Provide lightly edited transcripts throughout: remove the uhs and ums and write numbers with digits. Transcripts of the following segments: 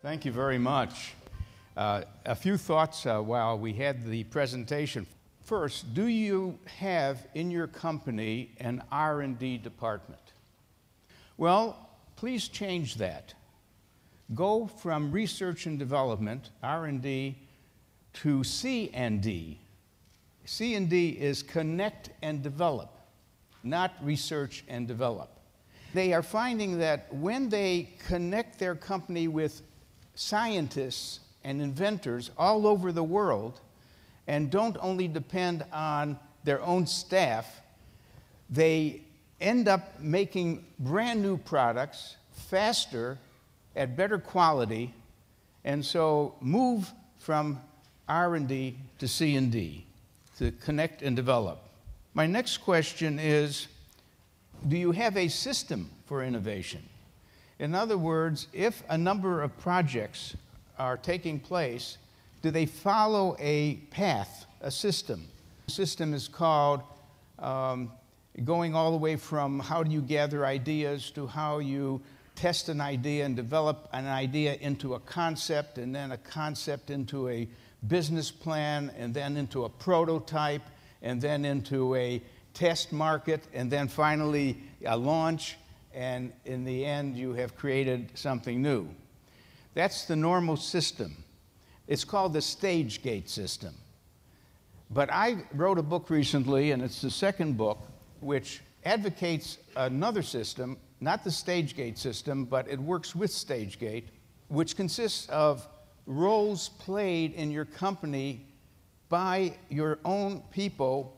Thank you very much. A few thoughts while we had the presentation. First, do you have in your company an R&D department? Well, please change that. Go from research and development, R&D, to C&D. C&D is connect and develop, not research and develop. They are finding that when they connect their company with scientists and inventors all over the world and don't only depend on their own staff, they end up making brand new products faster at better quality, and so move from R&D to C&D, to connect and develop. My next question is, do you have a system for innovation? In other words, if a number of projects are taking place, do they follow a path, a system? The system is called going all the way from how do you gather ideas to how you test an idea and develop an idea into a concept, and then a concept into a business plan, and then into a prototype, and then into a test market, and then finally a launch, and in the end you have created something new. That's the normal system. It's called the stage gate system. But I wrote a book recently, and it's the second book, which advocates another system, not the stage gate system, but it works with stage gate, which consists of roles played in your company by your own people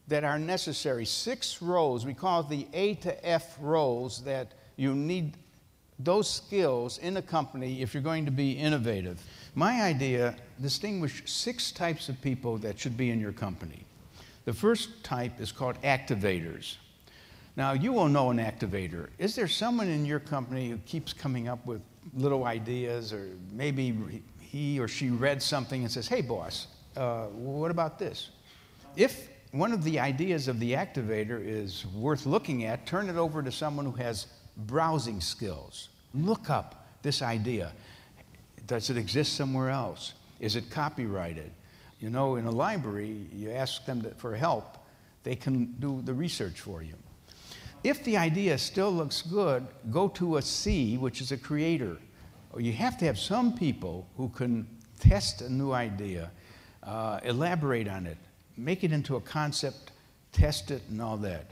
that are necessary. 6 roles, we call it the A to F roles, that you need those skills in a company if you're going to be innovative. My idea distinguished 6 types of people that should be in your company. The first type is called activators. Now, you will know an activator. Is there someone in your company who keeps coming up with little ideas, or maybe he or she read something and says, hey, boss, what about this? If one of the ideas of the activator is worth looking at, turn it over to someone who has browsing skills. Look up this idea. Does it exist somewhere else? Is it copyrighted? You know, in a library, you ask them for help, they can do the research for you. If the idea still looks good, go to a C, which is a creator. You have to have some people who can test a new idea, elaborate on it, make it into a concept, test it, and all that.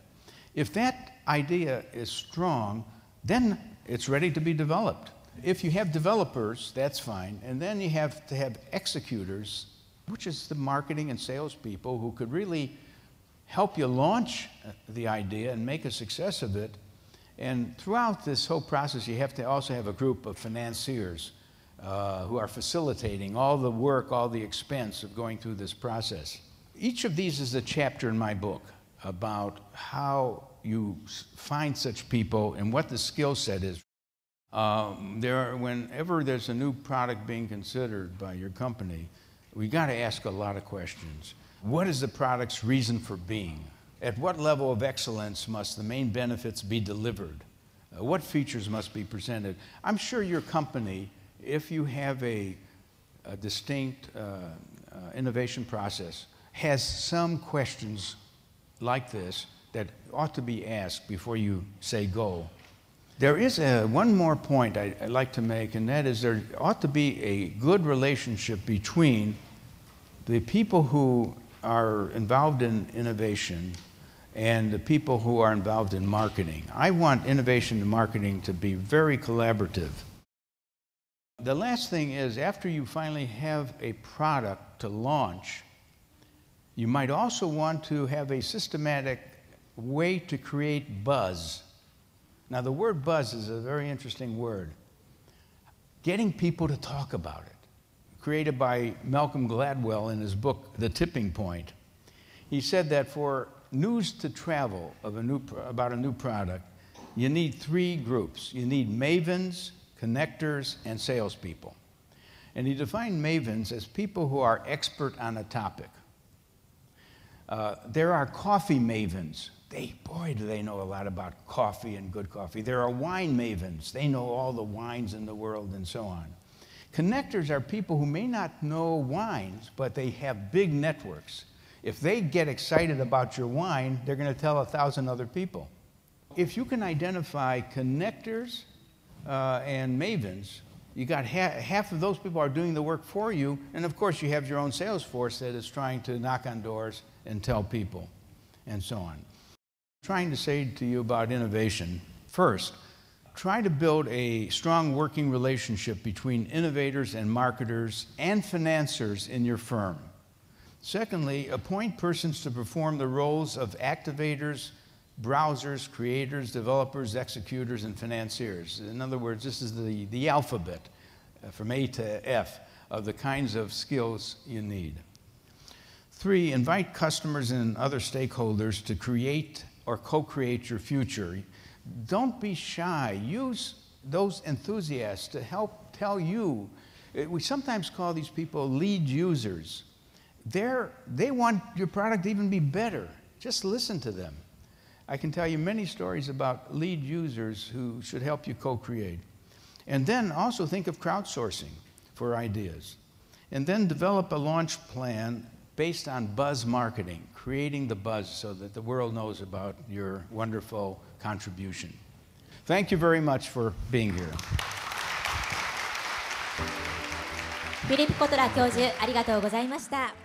If that idea is strong, then it's ready to be developed. If you have developers, that's fine, and then you have to have executors, which is the marketing and sales people who could really help you launch the idea and make a success of it. And throughout this whole process, you have to also have a group of financiers who are facilitating all the work, all the expense of going through this process. Each of these is a chapter in my book about how you find such people and what the skill set is. Whenever there's a new product being considered by your company, we got to ask a lot of questions. What is the product's reason for being? At what level of excellence must the main benefits be delivered? What features must be presented? I'm sure your company, if you have a distinct innovation process, has some questions like this that ought to be asked before you say go. There is one more point I'd like to make, and that is there ought to be a good relationship between the people who are involved in innovation and the people who are involved in marketing. I want innovation and marketing to be very collaborative. The last thing is, after you finally have a product to launch, you might also want to have a systematic way to create buzz. Now, the word buzz is a very interesting word. Getting people to talk about it. Created by Malcolm Gladwell in his book, The Tipping Point. He said that for news to travel about a new product, you need 3 groups. You need mavens, connectors, and salespeople. And he defined mavens as people who are expert on a topic. There are coffee mavens. Boy, do they know a lot about coffee and good coffee. There are wine mavens. They know all the wines in the world and so on. Connectors are people who may not know wines, but they have big networks. If they get excited about your wine, they're going to tell 1,000 other people. If you can identify connectors and mavens, you got half of those people are doing the work for you, and of course you have your own sales force that is trying to knock on doors and tell people, and so on. Trying to say to you about innovation, first, try to build a strong working relationship between innovators and marketers and financiers in your firm. Secondly, appoint persons to perform the roles of activators, browsers, creators, developers, executors, and financiers. In other words, this is the alphabet from A to F of the kinds of skills you need. 3, invite customers and other stakeholders to create or co-create your future. Don't be shy. Use those enthusiasts to help tell you. We sometimes call these people lead users. They want your product to even be better. Just listen to them. I can tell you many stories about lead users who should help you co-create. And then also think of crowdsourcing for ideas. And then develop a launch plan based on buzz marketing, creating the buzz so that the world knows about your wonderful contribution. Thank you very much for being here. フィリップ・コトラー教授、ありがとうございました。